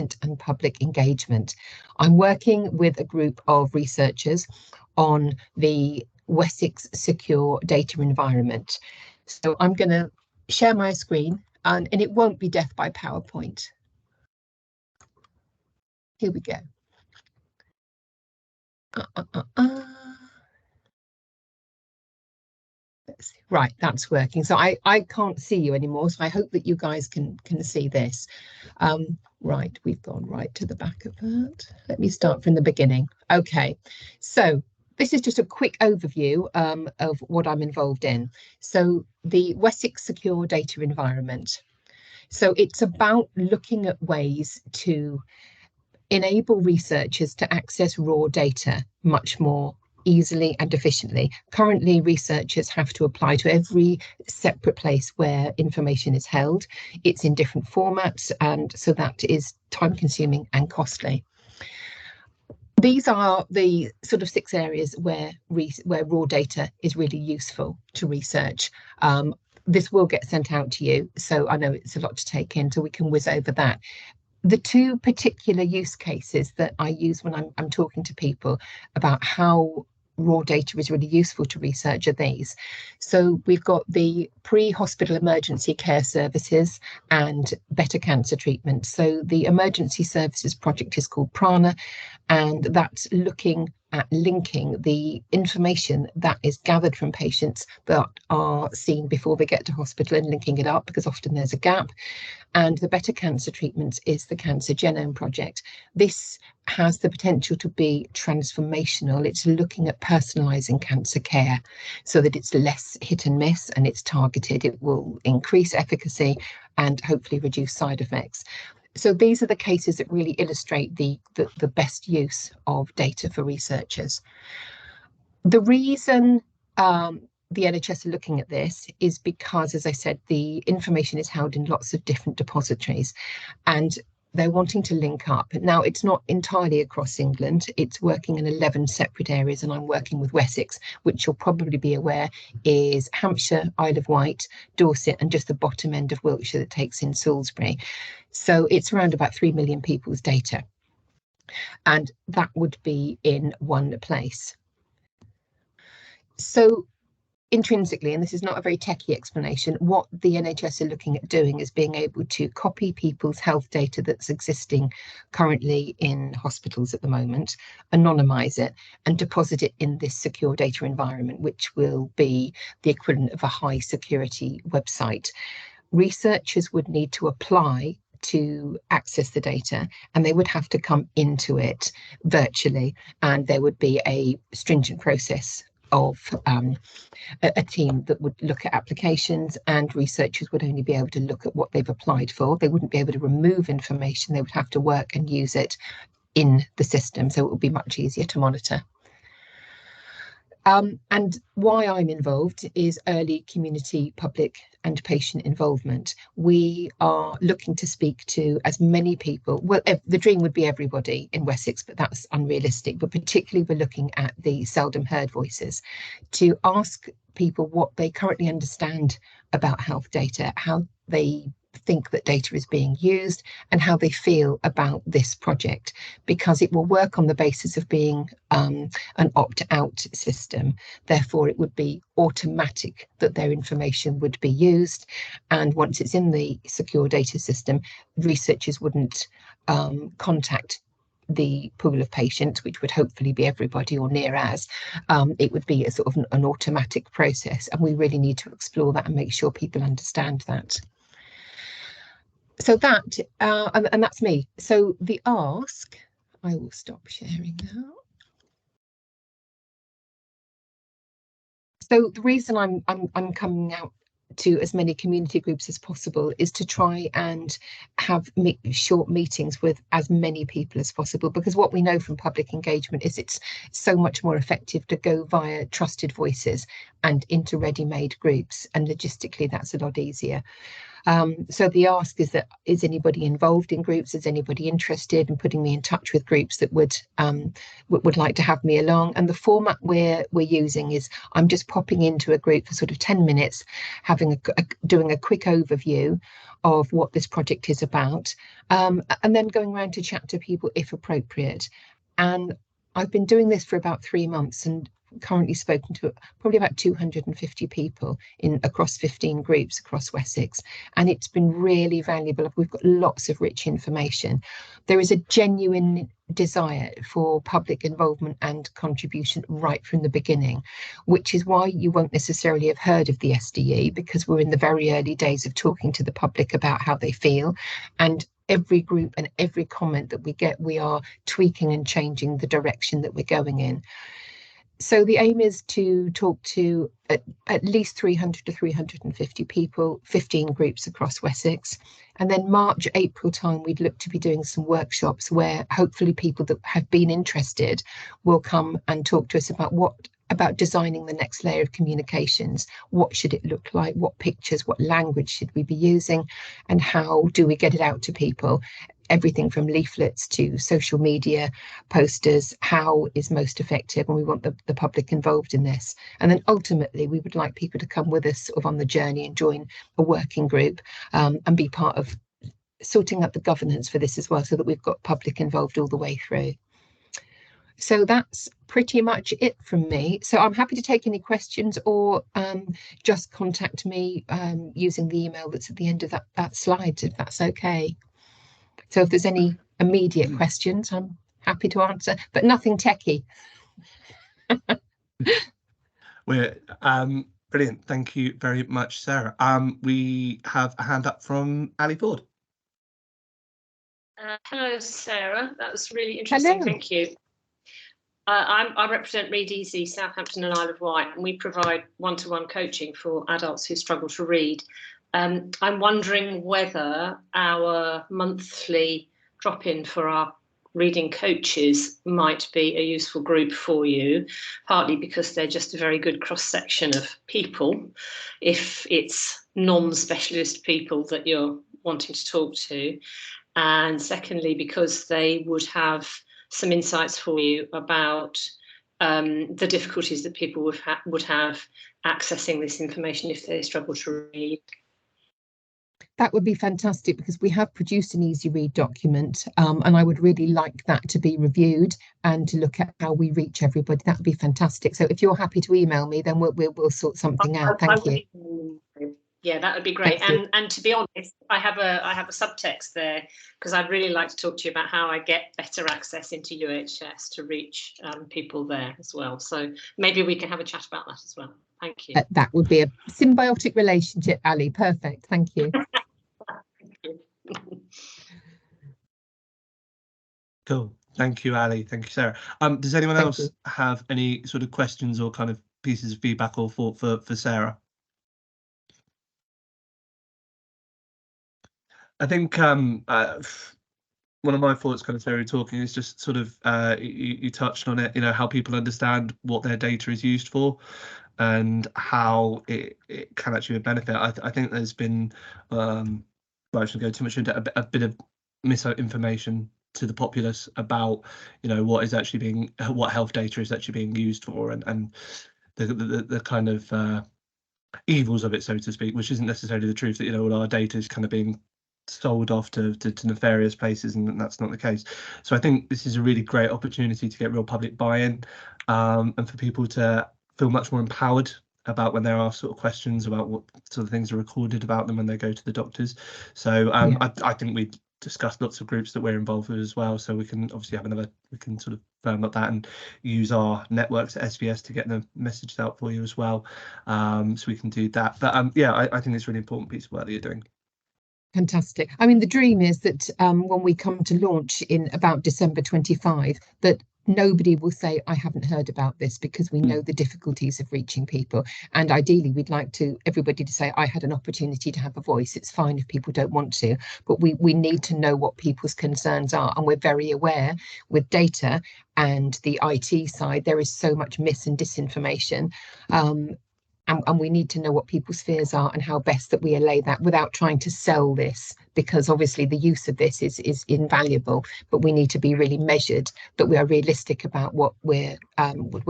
and public engagement. I'm working with a group of researchers on the Wessex secure data environment. So I'm going to share my screen, and it won't be death by PowerPoint. Here we go. Right, that's working. So I can't see you anymore, so I hope that you guys can see this. Right, we've gone right to the back of that. Let me start from the beginning. Okay, so this is just a quick overview of what I'm involved in. So the Wessex secure data environment. So it's about looking at ways to enable researchers to access raw data much more easily and efficiently. Currently, researchers have to apply to every separate place where information is held. It's in different formats, and so that is time consuming and costly. These are the sort of 6 areas where raw data is really useful to research. This will get sent out to you, so I know it's a lot to take in, so we can whiz over that. The 2 particular use cases that I use when I'm talking to people about how raw data is really useful to research are these. So we've got the pre-hospital emergency care services and better cancer treatment. So the emergency services project is called Prana, and that's looking at linking the information that is gathered from patients that are seen before they get to hospital and linking it up, because often there's a gap. And the Better Cancer Treatment is the Cancer Genome Project. This has the potential to be transformational. It's looking at personalising cancer care so that it's less hit and miss and it's targeted. It will increase efficacy and hopefully reduce side effects. So these are the cases that really illustrate the best use of data for researchers. The reason the NHS are looking at this is because, as I said, the information is held in lots of different depositories and they're wanting to link up. Now, it's not entirely across England. It's working in 11 separate areas, and I'm working with Wessex, which you'll probably be aware is Hampshire, Isle of Wight, Dorset, and just the bottom end of Wiltshire that takes in Salisbury. So it's around about 3 million people's data, and that would be in one place. So intrinsically, and this is not a very techie explanation, what the NHS are looking at doing is being able to copy people's health data that's existing currently in hospitals at the moment, anonymise it and deposit it in this secure data environment, which will be the equivalent of a high security website. Researchers would need to apply to access the data, and they would have to come into it virtually, and there would be a stringent process of a team that would look at applications, and researchers would only be able to look at what they've applied for. They wouldn't be able to remove information. They would have to work and use it in the system, so it would be much easier to monitor. And why I'm involved is early community, public and patient involvement. We are looking to speak to as many people. Well, the dream would be everybody in Wessex, but that's unrealistic. But particularly we're looking at the seldom heard voices to ask people what they currently understand about health data, how they think that data is being used, and how they feel about this project, because it will work on the basis of being an opt-out system. Therefore, it would be automatic that their information would be used, and once it's in the secure data system, researchers wouldn't contact the pool of patients, which would hopefully be everybody or near as. It would be a sort of an automatic process, and we really need to explore that and make sure people understand that. So that, and that's me. So the ask, I will stop sharing now. So the reason I'm coming out to as many community groups as possible is to try and have short meetings with as many people as possible, because what we know from public engagement is it's so much more effective to go via trusted voices and into ready-made groups, and logistically that's a lot easier. So the ask is that, is anybody involved in groups? Is anybody interested in putting me in touch with groups that would like to have me along? And the format we're using is I'm just popping into a group for sort of 10 minutes, having doing a quick overview of what this project is about, and then going around to chat to people if appropriate. And I've been doing this for about 3 months and currently spoken to probably about 250 people in across 15 groups across Wessex, and it's been really valuable. We've got lots of rich information. There is a genuine desire for public involvement and contribution right from the beginning, which is why you won't necessarily have heard of the SDE, because we're in the very early days of talking to the public about how they feel, and every group and every comment that we get, we are tweaking and changing the direction that we're going in. So the aim is to talk to at least 300 to 350 people, 15 groups across Wessex. And then March, April time, we'd look to be doing some workshops where hopefully people that have been interested will come and talk to us about designing the next layer of communications. What should it look like? What pictures, what language should we be using? And how do we get it out to people? Everything from leaflets to social media posters, how is most effective, and we want the public involved in this. And then ultimately we would like people to come with us sort of on the journey and join a working group, and be part of sorting out the governance for this as well, so that we've got public involved all the way through. So that's pretty much it from me. So I'm happy to take any questions, or just contact me using the email that's at the end of that slide, if that's okay. So if there's any immediate questions, I'm happy to answer, but nothing techie. We're brilliant. Thank you very much, Sarah. We have a hand up from Ali Ford. Hello, Sarah. That was really interesting. Hello. Thank you. I represent Read Easy, Southampton and Isle of Wight, and we provide one-to-one coaching for adults who struggle to read. I'm wondering whether our monthly drop-in for our reading coaches might be a useful group for you, partly because they're just a very good cross-section of people, if it's non-specialist people that you're wanting to talk to, and secondly, because they would have some insights for you about the difficulties that people would have accessing this information if they struggle to read. That would be fantastic, because we have produced an easy read document, and I would really like that to be reviewed and to look at how we reach everybody. That would be fantastic. So if you're happy to email me, then we'll sort something out. Thank you. Yeah, that would be great. And to be honest, I have a subtext there, because I'd really like to talk to you about how I get better access into UHS to reach people there as well. So maybe we can have a chat about that as well. Thank you. That would be a symbiotic relationship, Ali. Perfect. Thank you. Thank you. Cool. Thank you, Ali. Thank you, Sarah. Does anyone else have any sort of questions or kind of pieces of feedback or thought for Sarah? I think one of my thoughts, kind of Sarah talking, is just sort of you touched on it, how people understand what their data is used for and how it can actually benefit. I think there's been, I shouldn't go too much into a bit of misinformation to the populace about what is actually being, what health data is actually being used for, and the kind of evils of it, so to speak, which isn't necessarily the truth, that all our data is kind of being sold off to nefarious places, and that's not the case. So I think this is a really great opportunity to get real public buy-in, and for people to feel much more empowered about when there are sort of questions about what sort of things are recorded about them when they go to the doctors. So I think we discussed lots of groups that we're involved with as well, so we can obviously have we can sort of firm up that and use our networks at SBS to get the message out for you as well, so we can do that. But yeah, I think it's a really important piece of work that you're doing. Fantastic. I mean, the dream is that when we come to launch in about December 25, that nobody will say, I haven't heard about this, because we know the difficulties of reaching people. And ideally, we'd like everybody to say, I had an opportunity to have a voice. It's fine if people don't want to, but we need to know what people's concerns are. And we're very aware with data and the IT side, there is so much mis and disinformation. And we need to know what people's fears are and how best that we allay that without trying to sell this because obviously the use of this is invaluable, but we need to be really measured, that we are realistic about what we're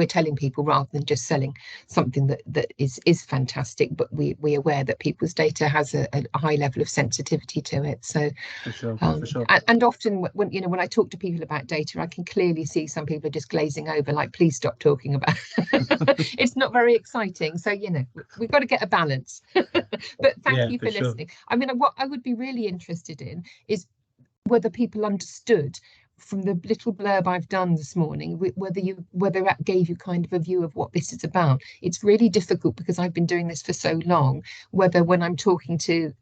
telling people, rather than just selling something that is fantastic, but we're aware that people's data has a high level of sensitivity to it. So For sure, for sure. and often when I talk to people about data, I can clearly see some people are just glazing over, like, please stop talking about it's not very exciting. So we've got to get a balance. But thank you for listening. I mean, what I would be really interested in is whether people understood from the little blurb I've done this morning, whether that gave you kind of a view of what this is about. It's really difficult because I've been doing this for so long, whether when I'm talking to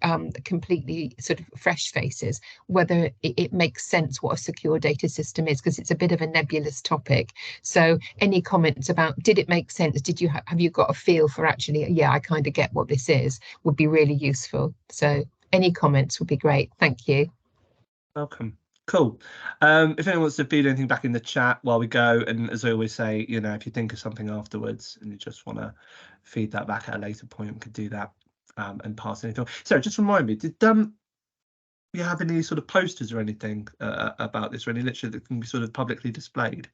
completely sort of fresh faces, whether it makes sense what a secure data system is, because it's a bit of a nebulous topic. So any comments about, did it make sense? Did you have you got a feel for actually, yeah, I kind of get what this is, would be really useful. So any comments would be great. Thank you. Welcome. Cool. If anyone wants to feed anything back in the chat while we go, and as I always say, if you think of something afterwards and you just want to feed that back at a later point, we could do that and pass anything. So just remind me, did you have any sort of posters or anything about this, or any literature that can be sort of publicly displayed?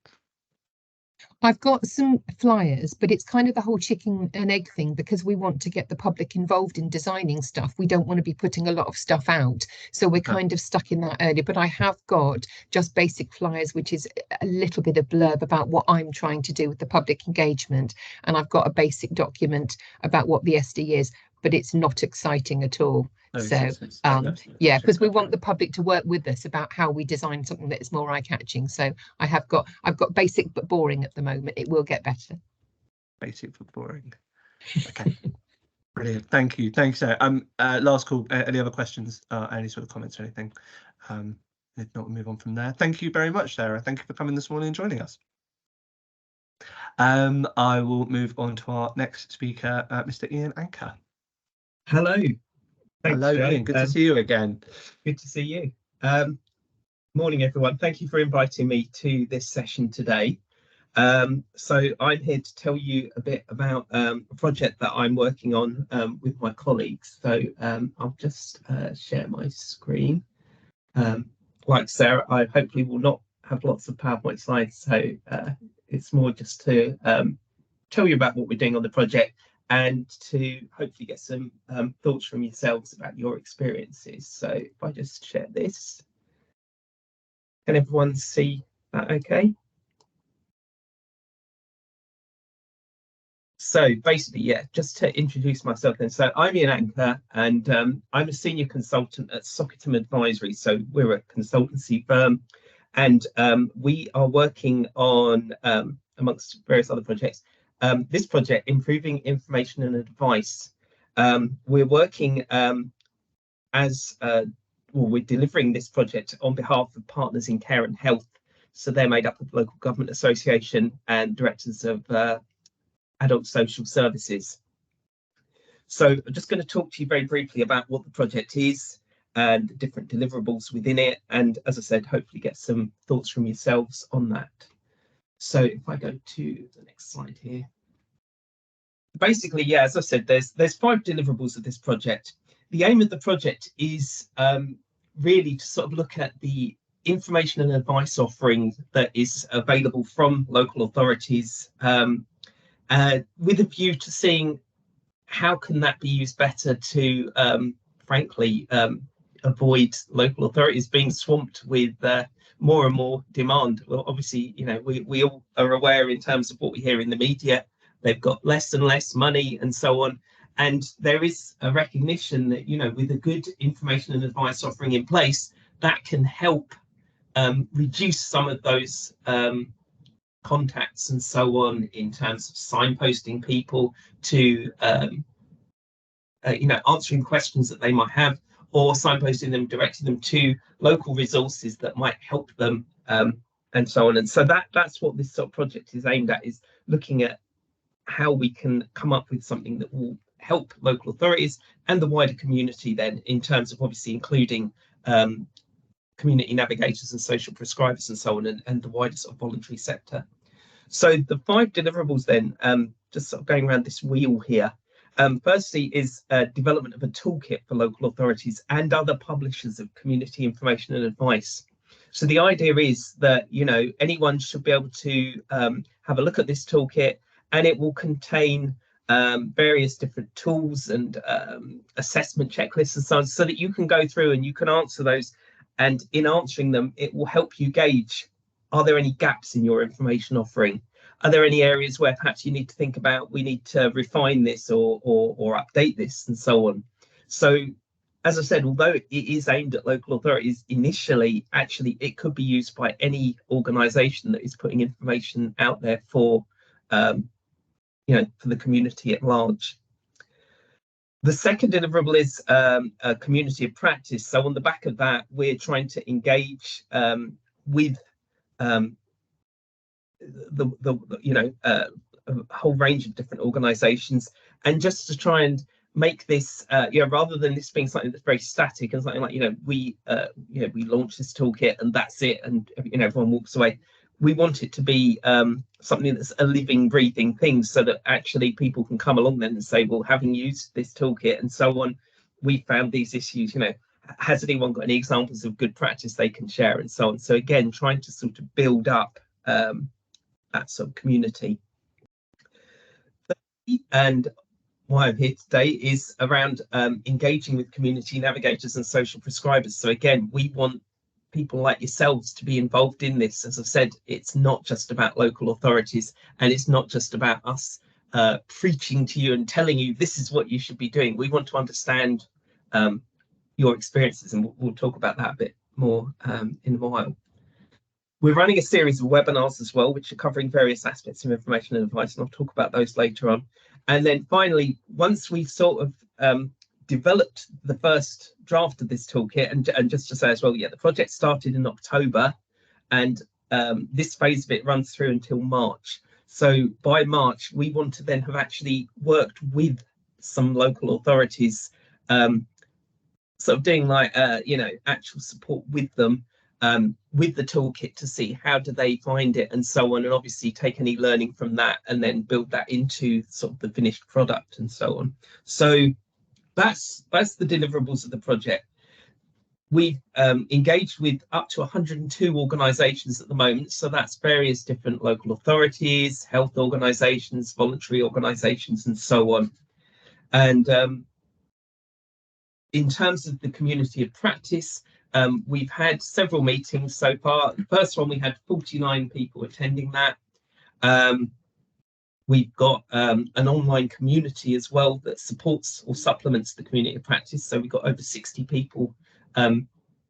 I've got some flyers, but it's kind of the whole chicken and egg thing, because we want to get the public involved in designing stuff. We don't want to be putting a lot of stuff out. So we're kind of stuck in that early. But I have got just basic flyers, which is a little bit of blurb about what I'm trying to do with the public engagement. And I've got a basic document about what the SD is, but it's not exciting at all. So yeah, because we want the public to work with us about how we design something that is more eye-catching. So I've got basic but boring at the moment. It will get better. Basic but boring. Okay. Brilliant. Thank you. Thanks. Last call. Any other questions? Any sort of comments or anything? If not, we'll move on from there. Thank you very much, Sarah. Thank you for coming this morning and joining us. I will move on to our next speaker, Mr. Ian Anker. Hello. Thanks, hello, Joe. Ian. Good to see you again. Good to see you. Morning, everyone. Thank you for inviting me to this session today. So I'm here to tell you a bit about a project that I'm working on with my colleagues. So I'll just share my screen. Like Sarah, I hopefully will not have lots of PowerPoint slides. So it's more just to tell you about what we're doing on the project, and to hopefully get some thoughts from yourselves about your experiences. So if I just share this, can everyone see that okay? So basically, yeah, just to introduce myself then. So I'm Ian Anker, and I'm a senior consultant at Southampton Advisory. So we're a consultancy firm, and we are working on, amongst various other projects, this project, Improving Information and Advice. We're working we're delivering this project on behalf of Partners in Care and Health. So they're made up of local government association and directors of adult social services. So I'm just going to talk to you very briefly about what the project is and the different deliverables within it. And as I said, hopefully get some thoughts from yourselves on that. So if I go to the next slide here. Basically, yeah, as I said, there's 5 deliverables of this project. The aim of the project is really to sort of look at the information and advice offering that is available from local authorities, with a view to seeing how can that be used better to, frankly, avoid local authorities being swamped with more and more demand. Well, obviously, we all are aware in terms of what we hear in the media, they've got less and less money and so on. And there is a recognition that, with a good information and advice offering in place, that can help reduce some of those contacts and so on, in terms of signposting people to, answering questions that they might have, or signposting them, directing them to local resources that might help them, and so on. And so that's what this sort of project is aimed at, is looking at how we can come up with something that will help local authorities and the wider community then, in terms of obviously including community navigators and social prescribers and so on, and the wider sort of voluntary sector. So the 5 deliverables then, just sort of going around this wheel here, Firstly is development of a toolkit for local authorities and other publishers of community information and advice. So the idea is that, you know, anyone should be able to have a look at this toolkit, and it will contain various different tools and assessment checklists and so on, so that you can go through and you can answer those. And in answering them, it will help you gauge, are there any gaps in your information offering? Are there any areas where perhaps you need to think about, we need to refine this or update this and so on? So, as I said, although it is aimed at local authorities initially, actually it could be used by any organisation that is putting information out there for, you know, for the community at large. The second deliverable is a community of practice. So on the back of that, we're trying to engage with you know, a whole range of different organisations, and just to try and make this, you know, rather than this being something that's very static and something like, you know, we launch this toolkit and that's it, and you know, everyone walks away. We want it to be something that's a living, breathing thing, so that actually people can come along then and say, well, having used this toolkit and so on, we found these issues, you know, has anyone got any examples of good practice they can share and so on. So again, trying to sort of build up that sort of community. And why I'm here today is around engaging with community navigators and social prescribers. So again, we want people like yourselves to be involved in this. As I've said, it's not just about local authorities, and it's not just about us preaching to you and telling you this is what you should be doing. We want to understand your experiences, and we'll talk about that a bit more in a while. We're running a series of webinars as well, which are covering various aspects of information and advice, and I'll talk about those later on. And then finally, once we've sort of developed the first draft of this toolkit, and just to say as well, yeah, the project started in October, and this phase of it runs through until March. So by March, we want to then have actually worked with some local authorities, sort of doing like, you know, actual support with them, with the toolkit, to see how do they find it and so on, and obviously take any learning from that and then build that into sort of the finished product and so on. So that's the deliverables of the project. We've engaged with up to 102 organisations at the moment, so that's various different local authorities, health organisations, voluntary organisations and so on. And in terms of the community of practice, we've had several meetings so far. The first one, we had 49 people attending that. We've got an online community as well that supports or supplements the community of practice. So we've got over 60 people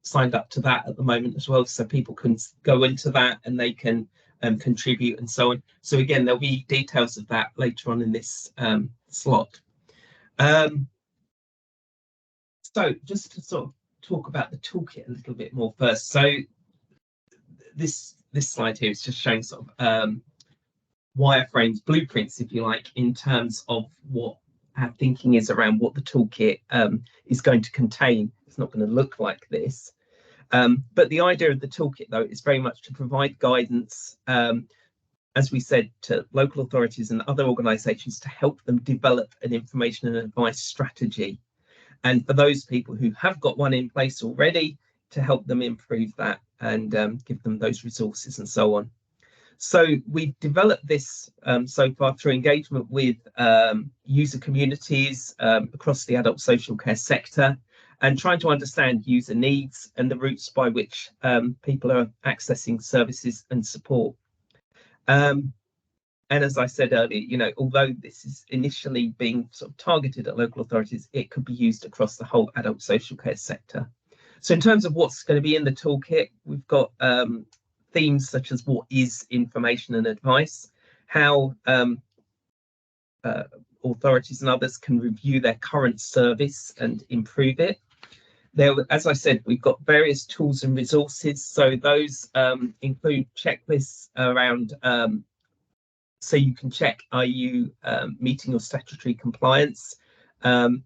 signed up to that at the moment as well. So people can go into that and they can contribute and so on. So again, there'll be details of that later on in this slot. So just to sort of talk about the toolkit a little bit more first. So this slide here is just showing sort of wireframes, blueprints, if you like, in terms of what our thinking is around what the toolkit is going to contain. It's not going to look like this. But the idea of the toolkit, though, is very much to provide guidance, as we said, to local authorities and other organisations to help them develop an information and advice strategy. And for those people who have got one in place already, to help them improve that and give them those resources and so on. So we've developed this so far through engagement with user communities across the adult social care sector, and trying to understand user needs and the routes by which people are accessing services and support. And as I said earlier, you know, although this is initially being sort of targeted at local authorities, it could be used across the whole adult social care sector. So in terms of what's going to be in the toolkit, we've got themes such as what is information and advice, how authorities and others can review their current service and improve it. There, as I said, we've got various tools and resources. So those include checklists around, so you can check, are you meeting your statutory compliance? So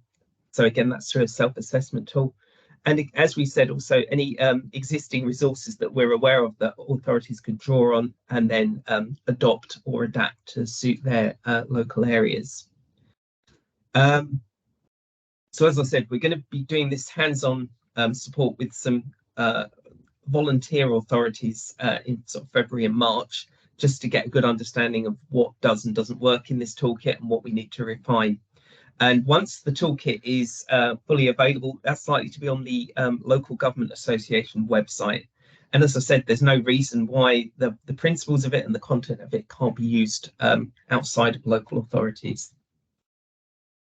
again, that's through a self-assessment tool. And as we said, also any existing resources that we're aware of that authorities could draw on and then adopt or adapt to suit their local areas. So as I said, we're going to be doing this hands-on support with some volunteer authorities in sort of February and March, just to get a good understanding of what does and doesn't work in this toolkit and what we need to refine. And once the toolkit is fully available, that's likely to be on the Local Government Association website. And as I said, there's no reason why the principles of it and the content of it can't be used outside of local authorities.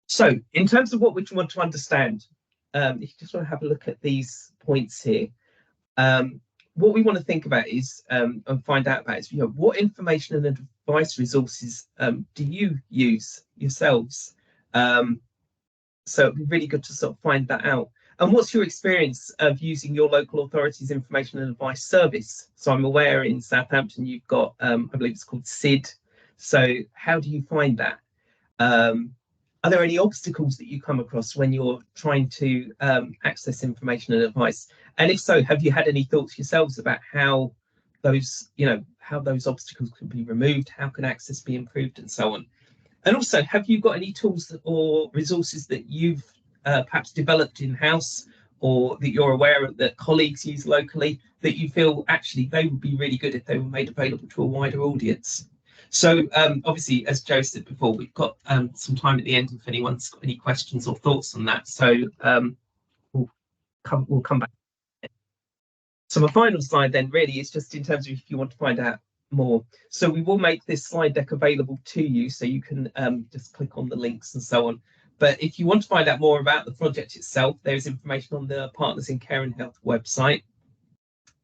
So in terms of what we want to understand, if you just want to have a look at these points here, what we want to think about is and find out about is, what information and advice resources do you use yourselves? So it'd be really good to sort of find that out. And what's your experience of using your local authority's information and advice service? So I'm aware in Southampton you've got, I believe it's called SID. So how do you find that? Are there any obstacles that you come across when you're trying to access information and advice? And if so, have you had any thoughts yourselves about how those, how those obstacles can be removed? How can access be improved, and so on? And also, have you got any tools or resources that you've perhaps developed in-house, or that you're aware of that colleagues use locally, that you feel actually they would be really good if they were made available to a wider audience? So obviously, as Joe said before, we've got some time at the end if anyone's got any questions or thoughts on that. So we'll come back. So my final slide then really is just in terms of if you want to find out more. So we will make this slide deck available to you, so you can just click on the links and so on. But if you want to find out more about the project itself, there's information on the Partners in Care and Health website.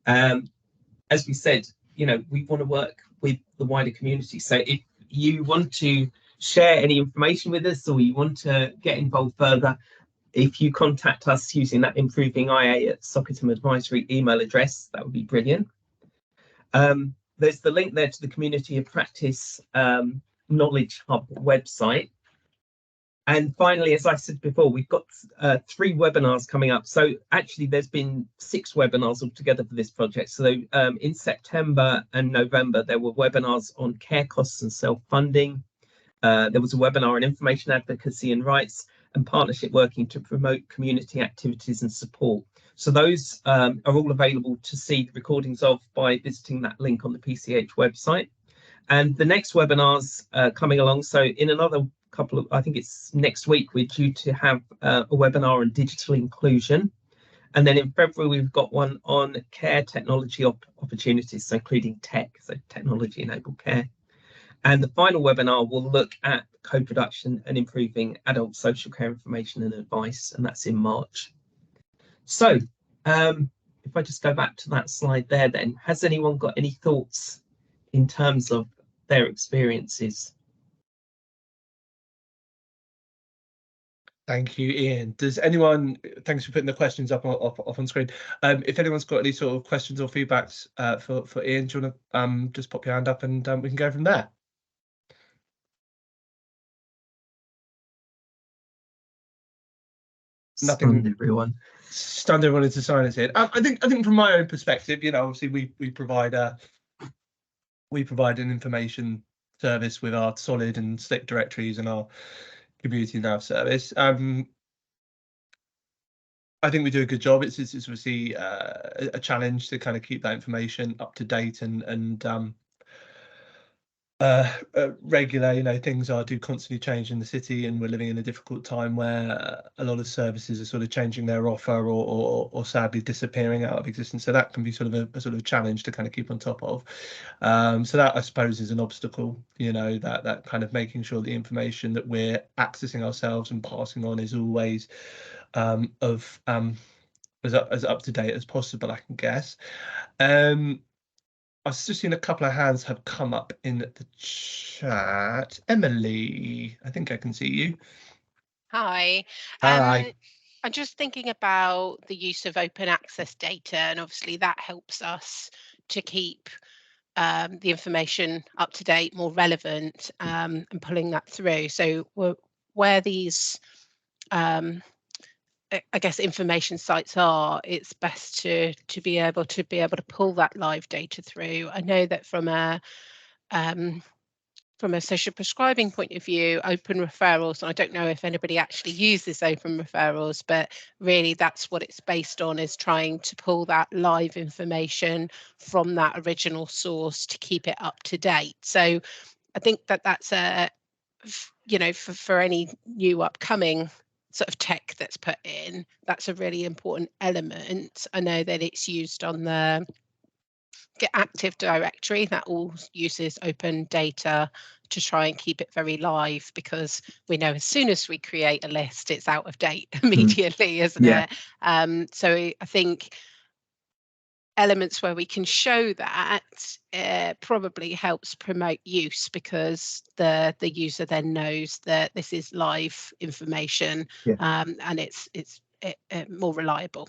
As we said, we want to work with the wider community. So if you want to share any information with us, or you want to get involved further, if you contact us using that improvingIA@Socketham Advisory email address, that would be brilliant. There's the link there to the Community of Practice Knowledge Hub website. And finally, as I said before, we've got 3 webinars coming up. So actually, there's been 6 webinars altogether for this project. So in September and November, there were webinars on care costs and self-funding. There was a webinar on information advocacy and rights, and partnership working to promote community activities and support. So those are all available to see the recordings of by visiting that link on the PCH website. And the next webinars coming along. So in another couple of, I think it's next week, we're due to have a webinar on digital inclusion. And then in February, we've got one on care technology opportunities, so including tech, so technology enabled care. And the final webinar will look at co-production and improving adult social care information and advice, and that's in March. So if I just go back to that slide there, then has anyone got any thoughts in terms of their experiences? Thank you, Ian. Does anyone, thanks for putting the questions up on screen. If anyone's got any sort of questions or feedbacks for Ian, do you want to just pop your hand up and we can go from there? Nothing. Stunned everyone. Stunned everyone into silence here. I think from my own perspective, obviously we provide an information service with our solid and slick directories and our community nav service. I think we do a good job. It's obviously a challenge to kind of keep that information up to date and regular. Things do constantly change in the city, and we're living in a difficult time where a lot of services are sort of changing their offer or sadly disappearing out of existence. So that can be sort of a challenge to kind of keep on top of. So that, I suppose, is an obstacle. That kind of making sure the information that we're accessing ourselves and passing on is always as up to date as possible, I can guess. I've just seen a couple of hands have come up in the chat. Emily, I think I can see you. Hi. Hi. I'm just thinking about the use of open access data, and obviously that helps us to keep the information up to date, more relevant, and pulling that through. So where these I guess information sites are, it's best to be able to pull that live data through. I know that from a from a social prescribing point of view, open referrals, and I don't know if anybody actually uses open referrals, but really that's what it's based on, is trying to pull that live information from that original source to keep it up to date. So I think that that's for any new upcoming sort of tech that's put in, that's a really important element. I know that it's used on the Active Directory, that all uses open data to try and keep it very live, because we know as soon as we create a list, it's out of date immediately, isn't it? So I think elements where we can show that probably helps promote use, because the user then knows that this is live information, and it's more reliable.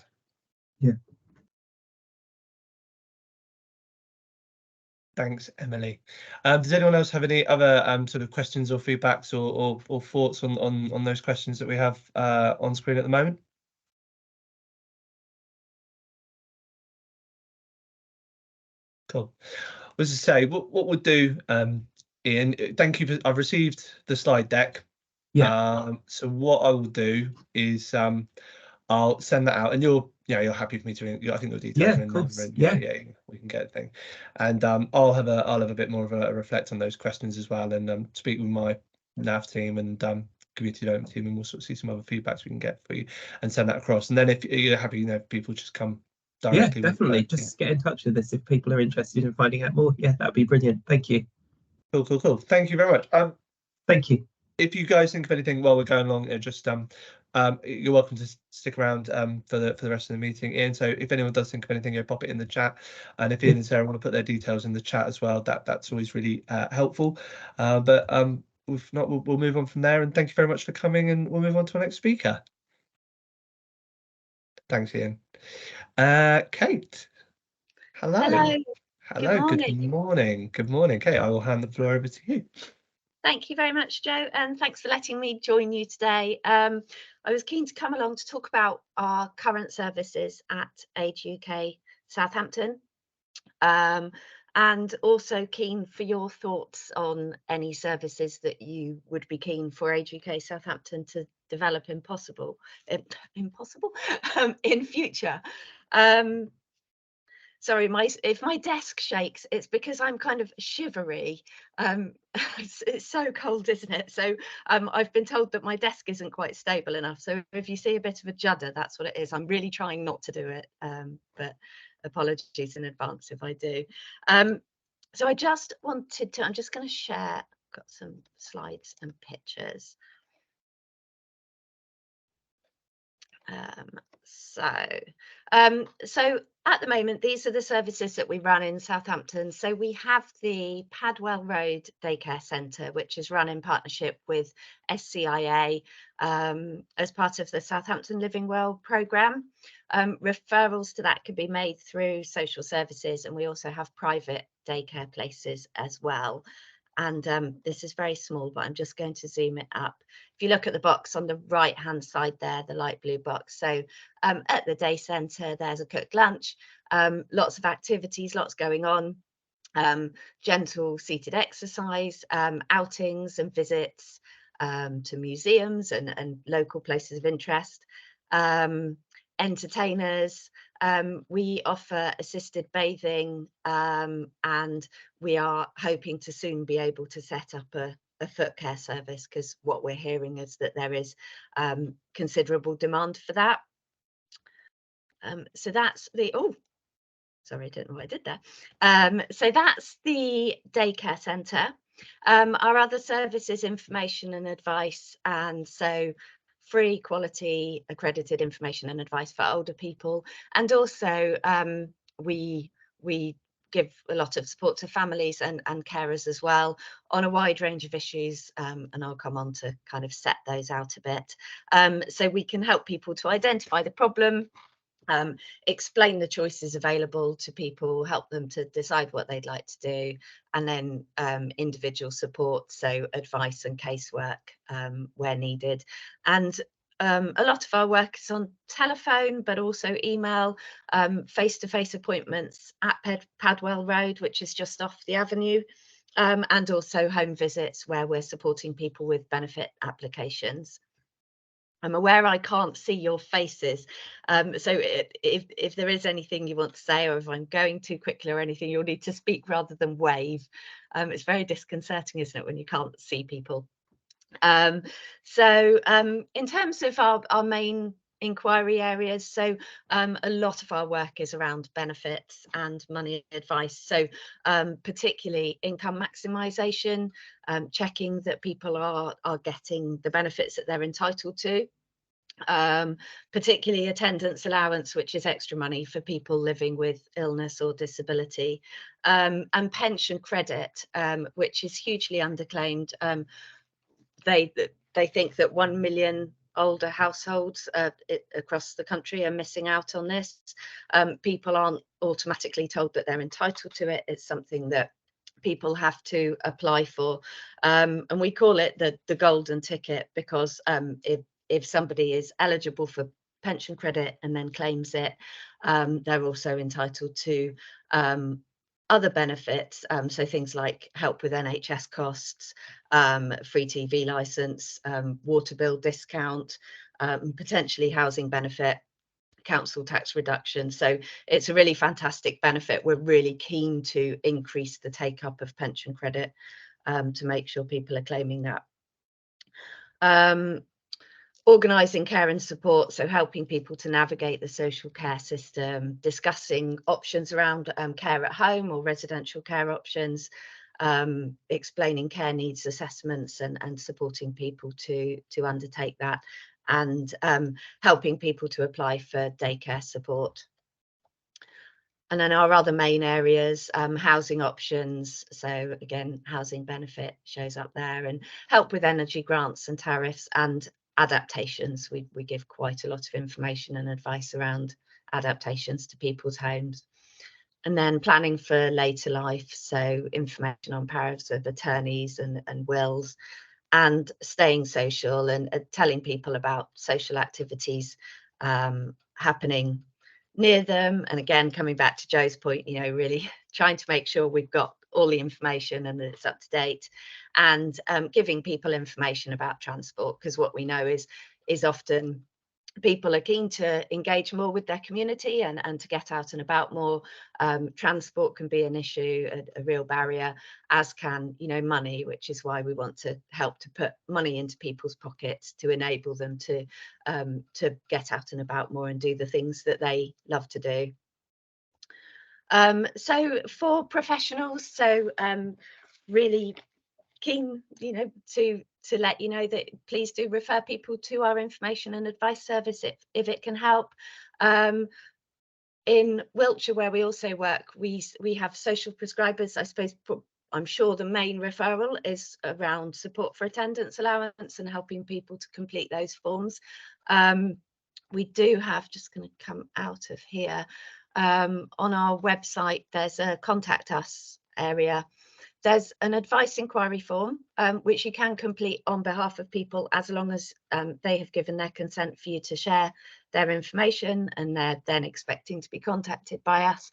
Thanks, Emily. Does anyone else have any other sort of questions or feedbacks or thoughts on those questions that we have on screen at the moment? Cool. As I say, what we'll do, Ian, thank you. I've received the slide deck. So what I will do is I'll send that out, and you're happy for me to. I think your details are in there, and we can get a thing, and I'll have a bit more of a reflect on those questions as well, and speak with my NAV team and community development team, and we'll sort of see some other feedbacks we can get for you and send that across. And then if you're happy, people just come directly. Definitely. Just get in touch with us if people are interested in finding out more. That'd be brilliant. Thank you. Cool. Thank you very much. Thank you. If you guys think of anything while we're going along, just you're welcome to stick around for the rest of the meeting, Ian. So if anyone does think of anything, pop it in the chat, and if Ian and Sarah want to put their details in the chat as well, that's always really helpful. But if not, we'll move on from there. And thank you very much for coming, and we'll move on to our next speaker. Thanks, Ian. Kate. Hello. Good morning. Kate, I will hand the floor over to you. Thank you very much, Joe, and thanks for letting me join you today. I was keen to come along to talk about our current services at Age UK Southampton, and also keen for your thoughts on any services that you would be keen for Age UK Southampton to develop in future. Sorry, if my desk shakes, it's because I'm kind of shivery. It's so cold, isn't it? So I've been told that my desk isn't quite stable enough. So if you see a bit of a judder, that's what it is. I'm really trying not to do it, but apologies in advance if I do. So I just wanted to, I'm just going to share, I've got some slides and pictures. So at the moment, these are the services that we run in Southampton. So we have the Padwell Road Daycare Centre, which is run in partnership with SCIA as part of the Southampton Living Well programme. Referrals to that can be made through social services, and we also have private daycare places as well. And this is very small, but I'm just going to zoom it up. If you look at the box on the right hand side there, the light blue box. So at the day centre, there's a cooked lunch, lots of activities, lots going on, gentle seated exercise, outings and visits to museums and local places of interest, entertainers. We offer assisted bathing, and we are hoping to soon be able to set up a foot care service, because what we're hearing is that there is considerable demand for that. So that's the, sorry, I don't know what I did there. So that's the daycare centre. Our other services, information and advice, and so free quality accredited information and advice for older people, and also we give a lot of support to families and carers as well on a wide range of issues, and I'll come on to kind of set those out a bit. So we can help people to identify the problem, explain the choices available to people, help them to decide what they'd like to do, and then individual support, so advice and casework where needed. And a lot of our work is on telephone, but also email, face-to-face appointments at Padwell Road, which is just off the avenue. and also home visits where we're supporting people with benefit applications. I'm aware I can't see your faces, so if there is anything you want to say, or if I'm going too quickly or anything, you'll need to speak rather than wave. It's very disconcerting, isn't it, when you can't see people? In terms of our main inquiry areas, so a lot of our work is around benefits and money advice, so particularly income maximisation, checking that people are getting the benefits that they're entitled to, particularly attendance allowance, which is extra money for people living with illness or disability, and pension credit, which is hugely underclaimed. They think that 1 million older households across the country are missing out on this. People aren't automatically told that they're entitled to it. It's something that people have to apply for, and we call it the golden ticket, because if somebody is eligible for pension credit and then claims it, they're also entitled to other benefits, so things like help with NHS costs, free TV licence, water bill discount, potentially housing benefit, council tax reduction. So it's a really fantastic benefit. We're really keen to increase the take up of pension credit, to make sure people are claiming that. Organising care and support, so helping people to navigate the social care system, discussing options around care at home or residential care options, explaining care needs assessments and supporting people to undertake that, and helping people to apply for daycare support. And then our other main areas, housing options, so again, housing benefit shows up there, and help with energy grants and tariffs, and adaptations. We give quite a lot of information and advice around adaptations to people's homes. And then planning for later life, so information on powers of attorneys and wills, and staying social, and telling people about social activities happening near them. And again, coming back to Joe's point, you know, really trying to make sure we've got all the information and that it's up to date, and giving people information about transport, because what we know is often people are keen to engage more with their community and to get out and about more. Transport can be an issue, a real barrier, as can, you know, money, which is why we want to help to put money into people's pockets to enable them to get out and about more and do the things that they love to do. So for professionals, so really keen, you know, to let you know that please do refer people to our information and advice service if it can help. In Wiltshire, where we also work, we have social prescribers. I suppose I'm sure the main referral is around support for attendance allowance and helping people to complete those forms. We do have, just going to come out of here, on our website there's a contact us area. There's an advice inquiry form, which you can complete on behalf of people, as long as they have given their consent for you to share their information, and they're then expecting to be contacted by us.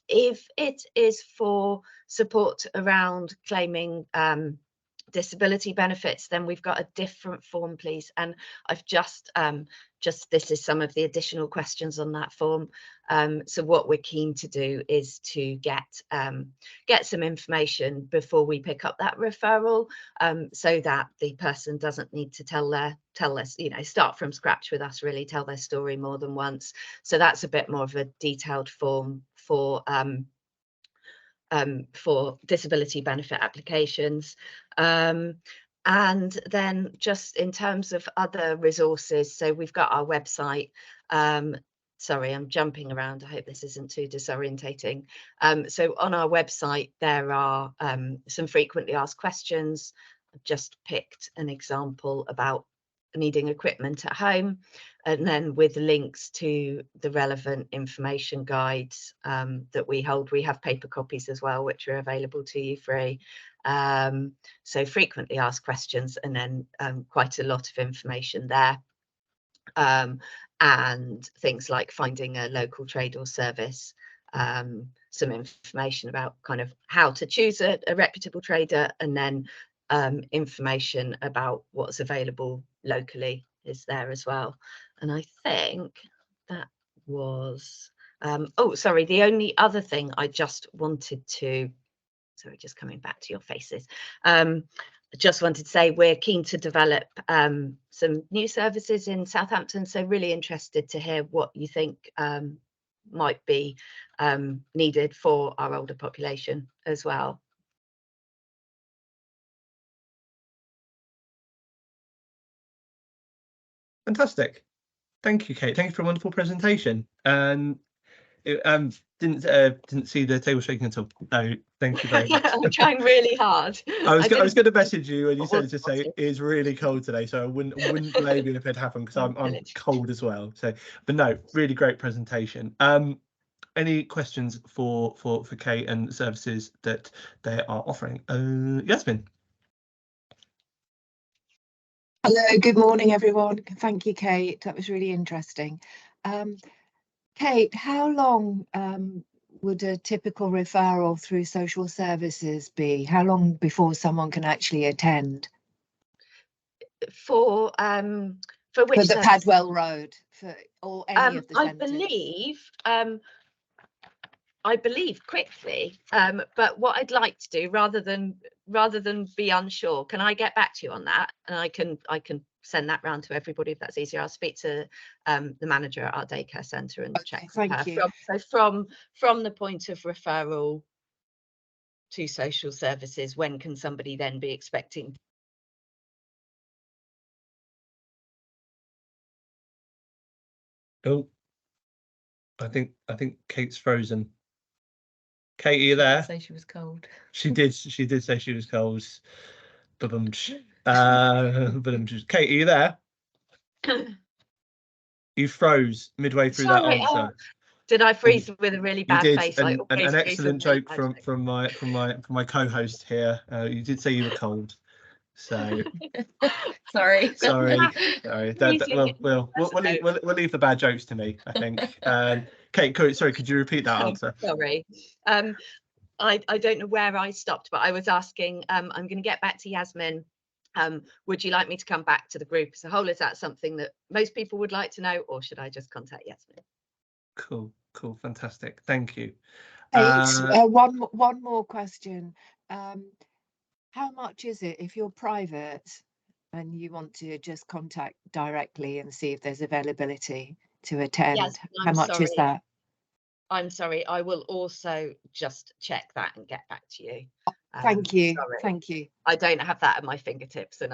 If it is for support around claiming disability benefits, then we've got a different form, please. And I've just this is some of the additional questions on that form. So what we're keen to do is to get some information before we pick up that referral, so that the person doesn't need to tell us, you know, start from scratch with us, really tell their story more than once. So that's a bit more of a detailed form for disability benefit applications. And then just in terms of other resources, so we've got our website. Sorry, I'm jumping around. I hope this isn't too disorientating. So on our website, there are some frequently asked questions. I've just picked an example about needing equipment at home, and then with links to the relevant information guides that we hold. We have paper copies as well, which are available to you free. So frequently asked questions, and then quite a lot of information there, and things like finding a local trade or service some information about kind of how to choose a reputable trader, and then information about what's available locally is there as well. And I think that was oh, sorry, the only other thing I just wanted to, sorry, just coming back to your faces, I just wanted to say we're keen to develop some new services in Southampton, so really interested to hear what you think might be needed for our older population as well. Fantastic. Thank you, Kate. Thank you for a wonderful presentation. And didn't see the table shaking at all. No, thank you very much. I'm trying really hard. I was going to message you and you said to say it's really cold today, so I wouldn't blame you if it happened, because I'm cold as well. So, but no, really great presentation. Any questions for Kate and the services that they are offering? Yasmin. Hello, good morning, everyone. Thank you, Kate. That was really interesting. Kate, how long would a typical referral through social services be? How long before someone can actually attend? For which For the service? Padwell Road, or any of the centres? I believe quickly, but what I'd like to do, rather than be unsure, can I get back to you on that, and I can send that round to everybody if that's easier. I'll speak to the manager at our daycare centre and check. Thank you. From the point of referral to social services, when can somebody then be expecting? Oh, I think Kate's frozen. Kate, are you there? Say she was cold. She did say she was cold. Kate, are you there? You froze midway through that answer. Did I freeze with a really bad face? An excellent joke from my co-host here. You did say you were cold. So sorry. We'll leave the bad jokes to me, I think. Kate, sorry, could you repeat that answer? Sorry. I don't know where I stopped, but I was asking, I'm going to get back to Yasmin. Would you like me to come back to the group as a whole? Is that something that most people would like to know, or should I just contact Yasmin? Cool, fantastic. Thank you. One more question. How much is it if you're private and you want to just contact directly and see if there's availability to attend? Yes, how much is that? I'm sorry, I will also just check that and get back to you. Thank you. Sorry. Thank you. I don't have that at my fingertips, and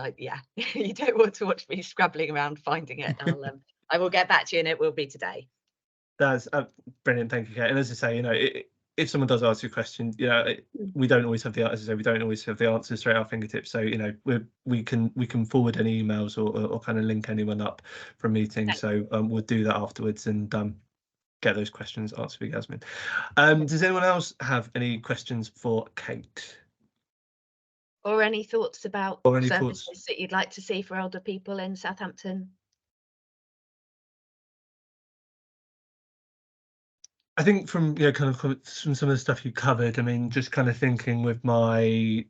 you don't want to watch me scrabbling around finding it. I will get back to you, and it will be today. That's brilliant. Thank you, Kate. And as I say, if someone does ask you a question, we don't always have the answers. We don't always have the answers straight at our fingertips. So we can forward any emails or kind of link anyone up from meetings. So we'll do that afterwards and get those questions answered for Yasmin. Does anyone else have any questions for Kate? Or any thoughts about services that you'd like to see for older people in Southampton? I think from kind of from some of the stuff you covered, I mean, just kind of thinking with my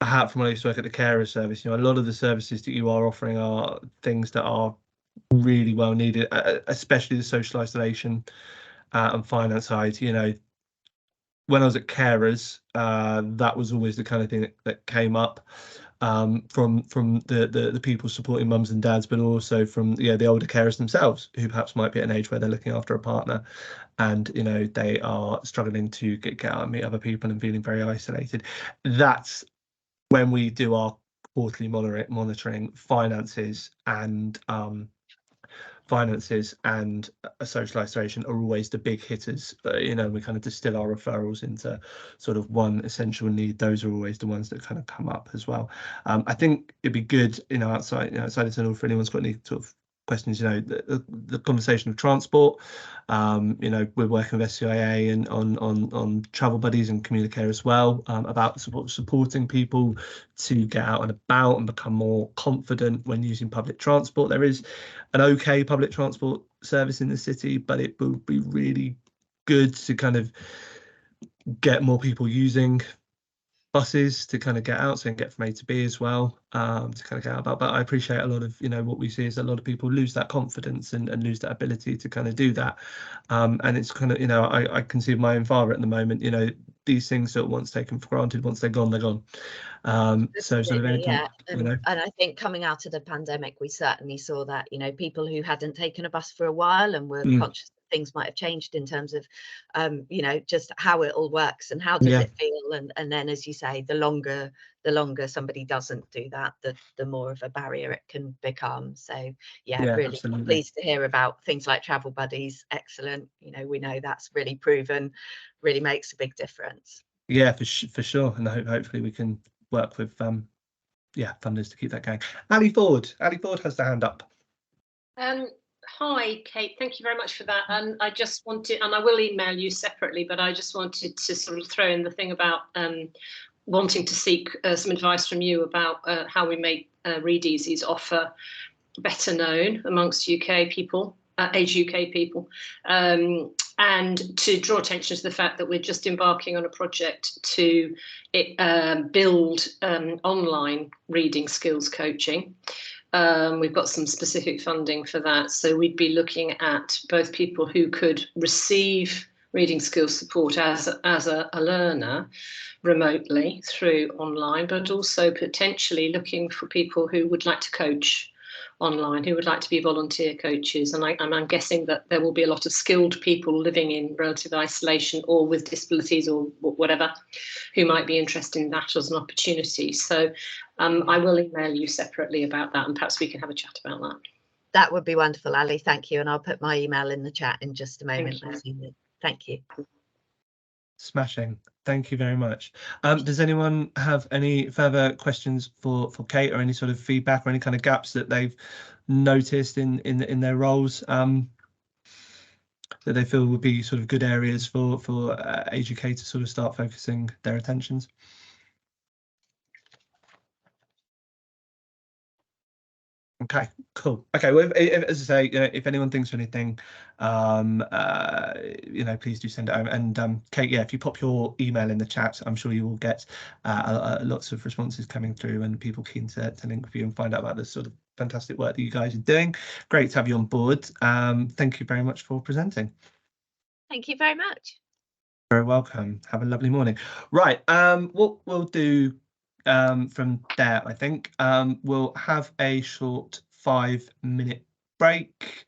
hat from when I used to work at the carer service, a lot of the services that you are offering are things that are really well needed, especially the social isolation and finance side. When I was at carers, that was always the kind of thing that came up from the people supporting mums and dads, but also from the older carers themselves, who perhaps might be at an age where they're looking after a partner, and they are struggling to get out and meet other people and feeling very isolated. That's when we do our quarterly monitoring. Finances and social isolation are always the big hitters. We kind of distill our referrals into sort of one essential need. Those are always the ones that kind of come up as well. I think it'd be good, outside of tunnel, for anyone's got any sort of questions, the conversation of transport. We're working with SCIA and on travel buddies and community care as well, about supporting people to get out and about and become more confident when using public transport. There is an okay public transport service in the city, but it will be really good to kind of get more people using buses to kind of get out, so and get from A to B as well, to kind of get out about. But I appreciate a lot of, you know, what we see is a lot of people lose that confidence and lose that ability to kind of do that. And it's kind of, you know, I can see my own father at the moment, you know, these things that once taken for granted, once they're gone, they're gone. So sort of anything, yeah, you know. and I think coming out of the pandemic, we certainly saw that, you know, people who hadn't taken a bus for a while and were conscious that things might have changed in terms of, you know, just how it all works and how does it feel, and then, as you say, the longer somebody doesn't do that, the more of a barrier it can become. So yeah, really absolutely. pleased to hear about things like travel buddies. Excellent. You know, we know that's really proven, really makes a big difference. Yeah, for sure, and hopefully we can work with funders to keep that going. Ali Ford has the hand up. Hi, Kate. Thank you very much for that. And I just wanted, and I will email you separately, but I just wanted to sort of throw in the thing about wanting to seek some advice from you about how we make Read Easy's offer better known amongst UK people, age UK people, and to draw attention to the fact that we're just embarking on a project to build online reading skills coaching. We've got some specific funding for that, so we'd be looking at both people who could receive reading skills support as a learner remotely through online, but also potentially looking for people who would like to coach online, who would like to be volunteer coaches. And I'm guessing that there will be a lot of skilled people living in relative isolation or with disabilities or whatever who might be interested in that as an opportunity. So I will email you separately about that, and perhaps we can have a chat about that. That would be wonderful, Ali. Thank you. And I'll put my email in the chat in just a moment. Thank you. Smashing. Thank you very much. Does anyone have any further questions for Kate, or any sort of feedback or any kind of gaps that they've noticed in their roles that they feel would be sort of good areas for Age UK to sort of start focusing their attentions? Okay, cool. Okay, well, as I say, you know, if anyone thinks of anything, you know, please do send it over. And Kate, yeah, if you pop your email in the chat, I'm sure you will get lots of responses coming through, and people keen to link with you and find out about this sort of fantastic work that you guys are doing. Great to have you on board. Thank you very much for presenting. Thank you very much. Very welcome. Have a lovely morning. Right, what we'll do from there, I think we'll have a short 5-minute break,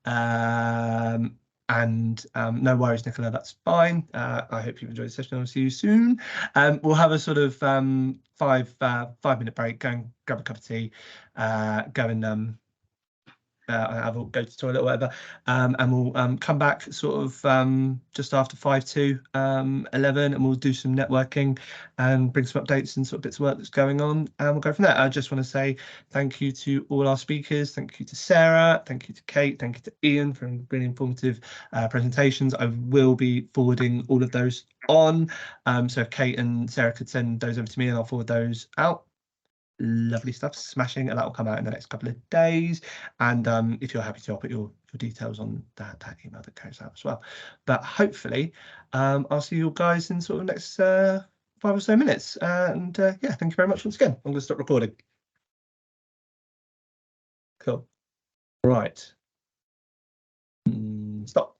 and no worries, Nicola, that's fine. I hope you've enjoyed the session. I'll see you soon. We'll have a sort of 5-minute break, go and grab a cup of tea, go and go to the toilet or whatever, and we'll come back sort of just after 5 to 11, and we'll do some networking and bring some updates and sort of bits of work that's going on, and we'll go from there. I just want to say thank you to all our speakers. Thank you to Sarah, thank you to Kate, thank you to Ian for really informative presentations. I will be forwarding all of those on, so if Kate and Sarah could send those over to me, and I'll forward those out. Lovely stuff, smashing, and that will come out in the next couple of days. And if you're happy to, I'll put your details on that email that goes out as well. But hopefully I'll see you guys in sort of next 5 or so minutes. And yeah, thank you very much once again. I'm going to stop recording. Cool. Right. Stop.